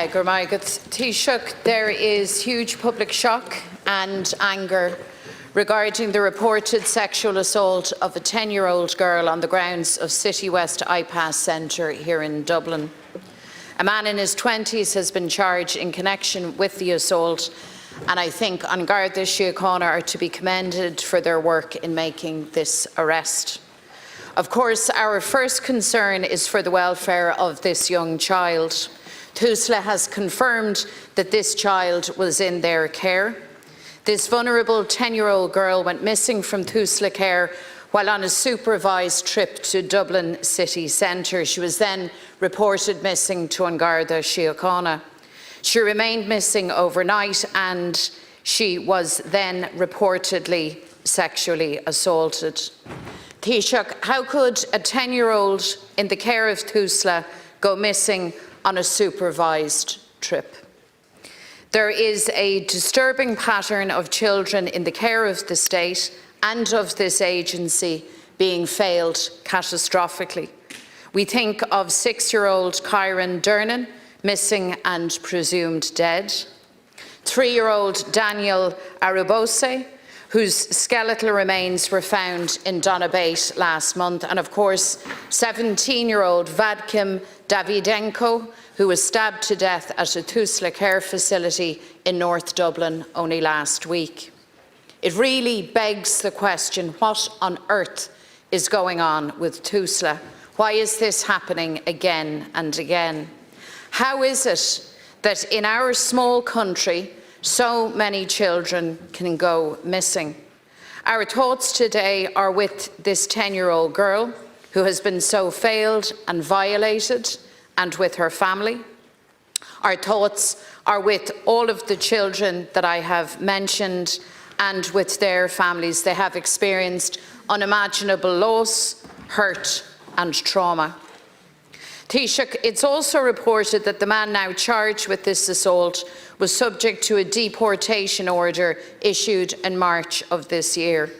Taoiseach, there is huge public shock and anger regarding the reported sexual assault of a 10-year-old girl on the grounds of City West iPass Centre here in Dublin. A man in his 20s has been charged in connection with the assault, and I think An Garda Síochána are to be commended for their work in making this arrest. Of course, our first concern is for the welfare of this young child. Tusla has confirmed that this child was in their care. This vulnerable 10-year-old girl went missing from Tusla care while on a supervised trip to Dublin city centre. She was then reported missing to An Garda Síochána. She remained missing overnight and she was then reportedly sexually assaulted. Taoiseach, how could a 10-year-old in the care of Tusla go missing on a supervised trip? There is a disturbing pattern of children in the care of the state and of this agency being failed catastrophically. We think of 6-year-old Kyron Dernan, missing and presumed dead, 3-year-old Daniel Arubose, whose skeletal remains were found in Donabate last month, and of course 17-year-old Vadkim Davidenko, who was stabbed to death at a Tusla care facility in North Dublin only last week. It really begs the question, what on earth is going on with Tusla? Why is this happening again and again? How is it that in our small country so many children can go missing? Our thoughts today are with this 10-year-old girl who has been so failed and violated, and with her family. Our thoughts are with all of the children that I have mentioned and with their families. They have experienced unimaginable loss, hurt and trauma. Taoiseach, it's also reported that the man now charged with this assault was subject to a deportation order issued in March of this year.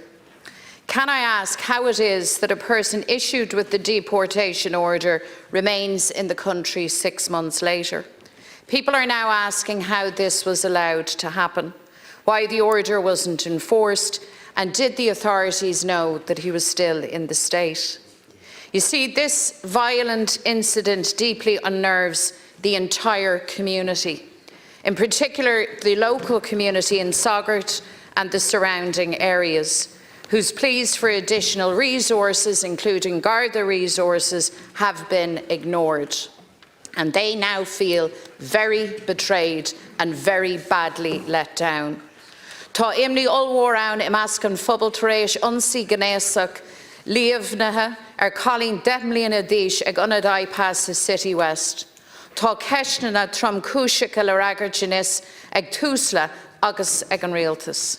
Can I ask how it is that a person issued with the deportation order remains in the country 6 months later? People are now asking how this was allowed to happen, why the order wasn't enforced, and did the authorities know that he was still in the state? You see, this violent incident deeply unnerves the entire community, in particular the local community in Sogart and the surrounding areas, whose pleas for additional resources, including Garda resources, have been ignored. And they now feel very betrayed and very badly let down. Tá imní olmhór im ascan phobal tar éis ionsaí gnéasach líomhnatha Colleen Demliana Dísh ag Unad iPass City West. Tá ceisneanna trom cúiseacha le ragartinis ag Tusla agus ag an Oireachtas.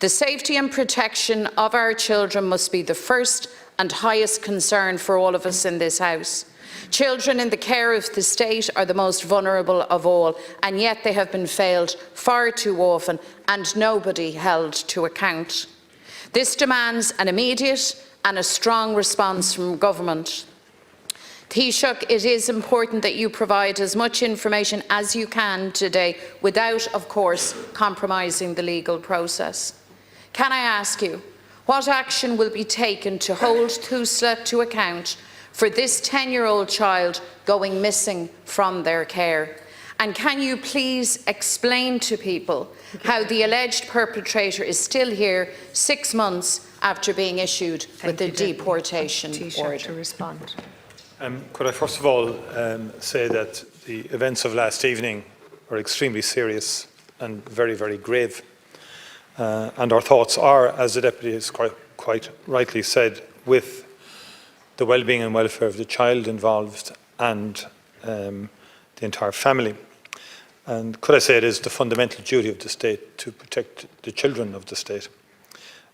The safety and protection of our children must be the first and highest concern for all of us in this House. Children in the care of the state are the most vulnerable of all, and yet they have been failed far too often and nobody held to account. This demands an immediate and a strong response from government. Taoiseach, it is important that you provide as much information as you can today without, of course, compromising the legal process. Can I ask you, what action will be taken to hold Tusla to account for this 10-year-old child going missing from their care? And can you please explain to people how the alleged perpetrator is still here 6 months after being issued with a deportation order? To respond. Could I first of all say that the events of last evening are extremely serious and very, very grave. And our thoughts are, as the Deputy has quite rightly said, with the well-being and welfare of the child involved and the entire family. And could I say it is the fundamental duty of the state to protect the children of the state.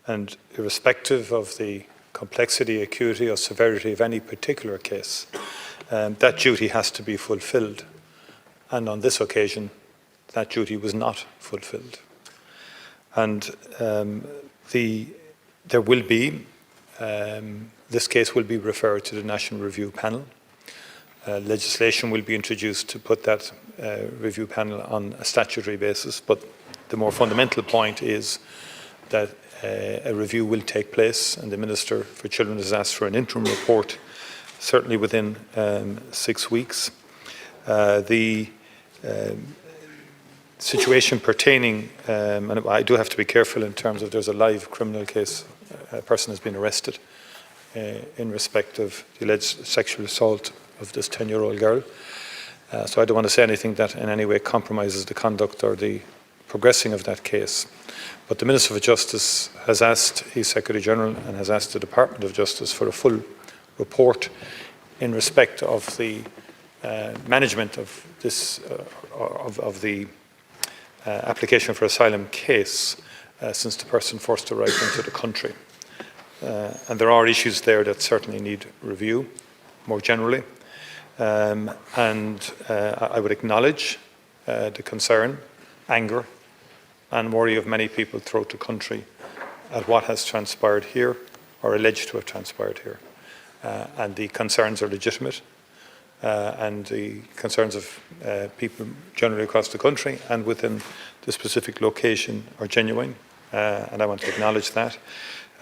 And irrespective of the complexity, acuity or severity of any particular case, that duty has to be fulfilled. And on this occasion, that duty was not fulfilled. And there will be, this case will be referred to the National Review Panel. Legislation will be introduced to put that review panel on a statutory basis, but the more fundamental point is that a review will take place, and the Minister for Children has asked for an interim report, certainly within 6 weeks. The situation pertaining, and I do have to be careful in terms of there's a live criminal case, a person has been arrested in respect of the alleged sexual assault of this 10-year-old girl. So I don't want to say anything that in any way compromises the conduct or the progressing of that case. But the Minister for Justice has asked his Secretary General and has asked the Department of Justice for a full report in respect of the management of this of the application for asylum case since the person first arrived into the country. And there are issues there that certainly need review more generally. And I would acknowledge the concern, anger and worry of many people throughout the country at what has transpired here or alleged to have transpired here. And the concerns are legitimate. And the concerns of people generally across the country and within the specific location are genuine, and I want to acknowledge that.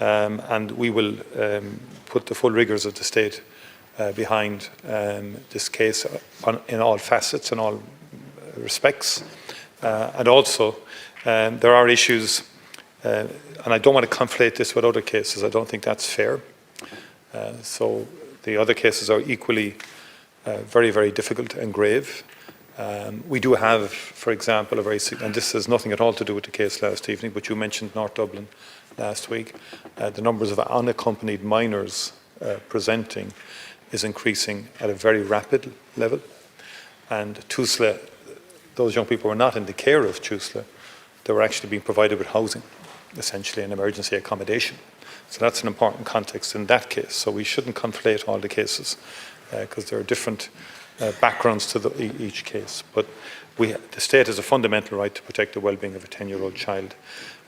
And we will put the full rigours of the state behind this case in all facets and all respects. And also, there are issues, and I don't want to conflate this with other cases. I don't think that's fair. So the other cases are equally very, very difficult and grave. We do have, for example, and this has nothing at all to do with the case last evening, but you mentioned North Dublin last week. The numbers of unaccompanied minors presenting is increasing at a very rapid level. And Tusla, those young people were not in the care of Tusla. They were actually being provided with housing, essentially an emergency accommodation. So that's an important context in that case. So we shouldn't conflate all the cases, because there are different backgrounds to each case. But the state has a fundamental right to protect the well-being of a 10-year-old child.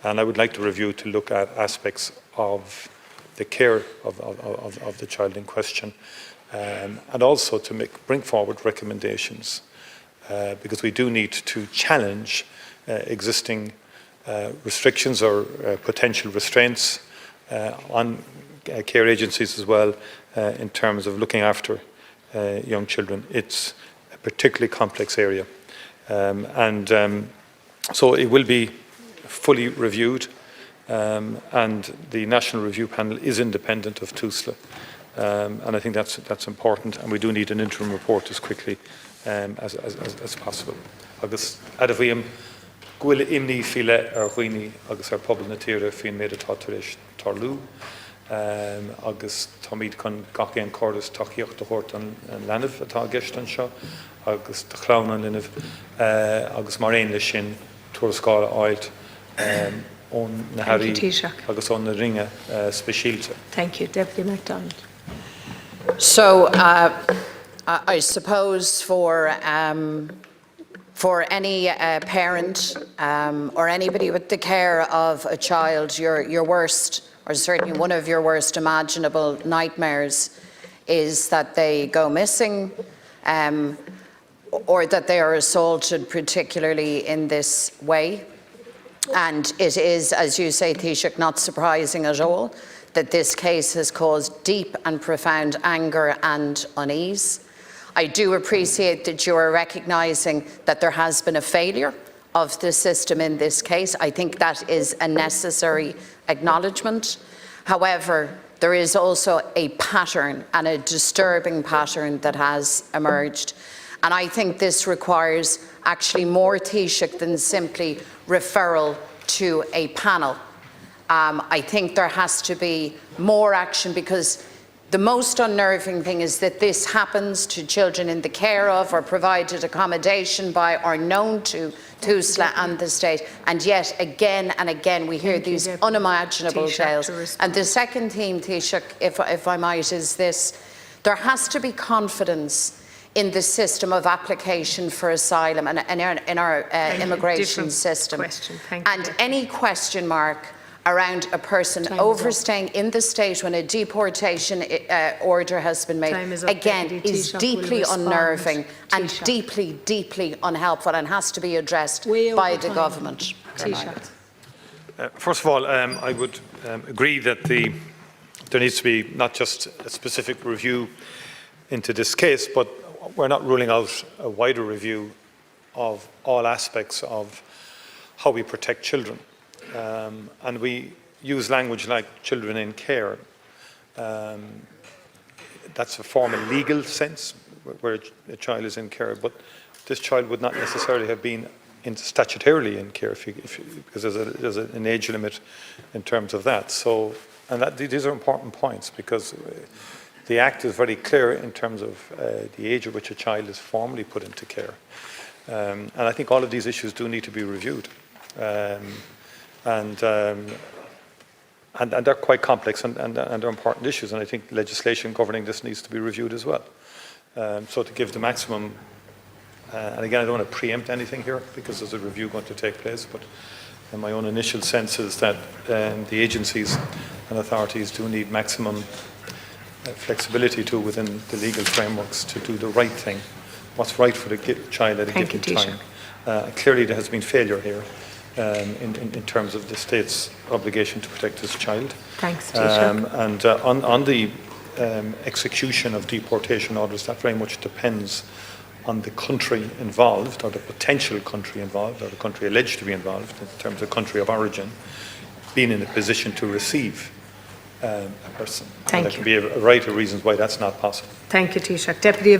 And I would like the review to look at aspects of the care of the child in question, and also to bring forward recommendations, because we do need to challenge existing restrictions or potential restraints on care agencies as well, in terms of looking after young children. It's a particularly complex area. So it will be fully reviewed, and the National Review Panel is independent of Tusla. And I think that's important, and we do need an interim report as quickly as possible. Agus adabhíam gwil imni file huini agus pobl na tíre fin méad atá tarlú. Agus támid chun gachéan cordus taíocht de hort an lenah atá gceist an seo, agus de chlán an linah, agus mar aon le sin tuairscáil áilt ón na hairí agus ón na ringe speisialte. Thank you. Deputy McDonald. So I suppose for any parent or anybody with the care of a child, your worst, or certainly one of your worst imaginable nightmares, is that they go missing, or that they are assaulted, particularly in this way. And it is, as you say, Taoiseach, not surprising at all that this case has caused deep and profound anger and unease. I do appreciate that you are recognising that there has been a failure of the system in this case. I think that is a necessary acknowledgement. However, there is also a pattern, and a disturbing pattern, that has emerged. And I think this requires actually more Taoiseach than simply referral to a panel. I think there has to be more action, because the most unnerving thing is that this happens to children in the care of, or provided accommodation by, or known to Tusla and the state, and yet again and again we hear these unimaginable tales. And the second theme, Taoiseach, if I might, is this: there has to be confidence in the system of application for asylum and in our immigration system. And any question mark around a person overstaying in the state when a deportation order has been made, again, is deeply unnerving and deeply, deeply unhelpful and has to be addressed by the government. First of all, I would agree that there needs to be not just a specific review into this case, but we're not ruling out a wider review of all aspects of how we protect children. And we use language like children in care. That's a formal legal sense where a child is in care, but this child would not necessarily have been statutorily in care because there's an age limit in terms of that. So, and these are important points because the Act is very clear in terms of the age at which a child is formally put into care. And I think all of these issues do need to be reviewed. And they're quite complex and they're important issues, and I think legislation governing this needs to be reviewed as well. So to give the maximum, and again I don't want to preempt anything here because there's a review going to take place, but my own initial sense is that the agencies and authorities do need maximum flexibility within the legal frameworks to do the right thing, what's right for the child at a given time. Clearly there has been failure here. In terms of the state's obligation to protect this child. Thanks, Taoiseach. And on the execution of deportation orders, that very much depends on the country involved, or the potential country involved, or the country alleged to be involved, in terms of country of origin, being in a position to receive a person. Thank you. There can be a variety of reasons why that's not possible. Thank you, Taoiseach. Deputy